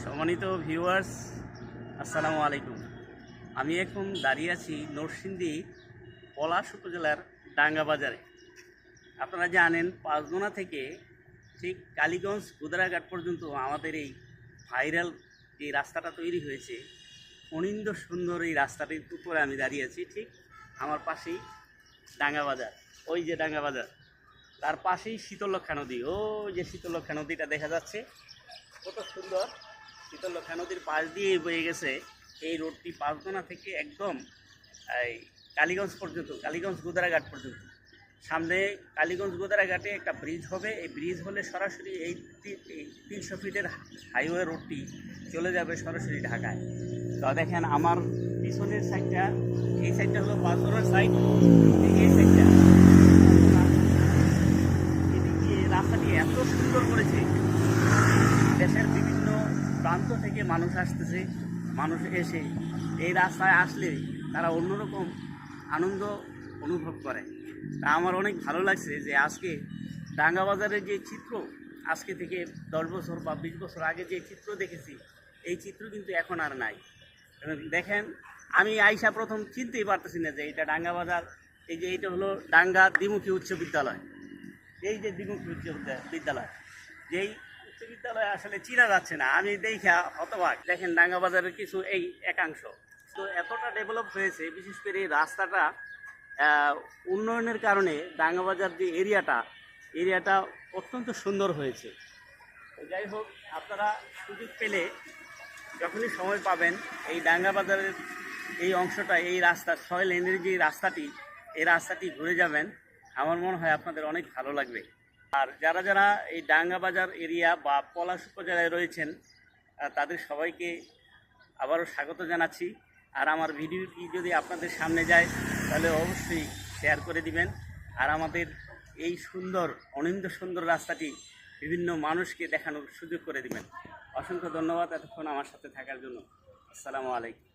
সম্মানিত ভিউয়ার্স, আসসালামু আলাইকুম। আমি এখন দাঁড়িয়ে আছি নরসিংদী পলাশ উপজেলার ডাঙ্গা বাজারে। আপনারা জানেন পাঁচগোনা থেকে ঠিক কালীগঞ্জ কুদারাঘাট পর্যন্ত আমাদের এই ভাইরাল যে রাস্তাটা তৈরি হয়েছে, অনিন্দ সুন্দর এই রাস্তাটির উপরে আমি দাঁড়িয়ে আছি। ঠিক আমার পাশেই ডাঙ্গা বাজার, ওই যে ডাঙ্গা বাজার, তার পাশেই শীতলক্ষা নদী। ওই যে শীতলক্ষা নদীটা দেখা যাচ্ছে, কত সুন্দর। শীতলক্ষা নদীর পাশ দিয়ে বয়ে গেছে এই রোডটি পাঁচগোনা থেকে একদম এই কালীগঞ্জ পর্যন্ত, কালীগঞ্জ গোদারাঘাট পর্যন্ত। সামনে কালীগঞ্জ গোদারাঘাটে একটা ব্রিজ হবে। এই ব্রিজ হলে সরাসরি এই 300 ফিটের হাইওয়ে রোডটি চলে যাবে সরাসরি ঢাকায়। তো দেখেন আমার পিছনের সাইডটা, এই সাইডটা হলো পাঁচগোনার সাইড, এই সাইডটা এদিকে রাস্তাটি এত সুন্দর করেছে। দেশের বিভিন্ন প্রান্ত থেকে মানুষ আসতেছে, মানুষ এসে এই রাস্তায় আসলে তারা অন্যরকম আনন্দ অনুভব করে। তা আমার অনেক ভালো লাগছে যে আজকে ডাঙ্গা বাজারের যে চিত্র, আজকে থেকে 10 বছর বা 20 বছর আগে যে চিত্র দেখেছি, এই চিত্র কিন্তু এখন আর নাই। দেখেন, আমি আইসা প্রথম চিনতেই পারতেছি না যে এটা ডাঙ্গা বাজার। এই যে এইটা হলো ডাঙ্গা দ্বিমুখী উচ্চ বিদ্যালয়। এই যে দ্বিমুখী উচ্চ বিদ্যালয়, যেই বিদ্যালয় আসলে চিনা যাচ্ছে না, আমি দেখা হতবাক। দেখেন ডাঙ্গা বাজারের কিছু এই একাংশ তো এতটা ডেভেলপ হয়েছে, বিশেষ করে এই রাস্তাটা উন্নয়নের কারণে ডাঙ্গা বাজার যে এরিয়াটা অত্যন্ত সুন্দর হয়েছে। যাই হোক, আপনারা সুযোগ পেলে যখনই সময় পাবেন এই ডাঙ্গা বাজারের এই অংশটা, এই রাস্তা 6 লেনের যে রাস্তাটি, এই রাস্তাটি ঘুরে যাবেন। আমার মনে হয় আপনাদের অনেক ভালো লাগবে। আর যারা যারা এই ডাঙ্গা বাজার এরিয়া বা পলাশ উপজেলায় রয়েছেন, তাদের সবাইকে আবারও স্বাগত জানাচ্ছি। আর আমার ভিডিওটি যদি আপনাদের সামনে যায় তাহলে অবশ্যই শেয়ার করে দিবেন। আর আমাদের এই সুন্দর, অনিন্দ সুন্দর রাস্তাটি বিভিন্ন মানুষকে দেখানোর সুযোগ করে দিবেন। অসংখ্য ধন্যবাদ এতক্ষণ আমার সাথে থাকার জন্য। আসসালামু আলাইকুম।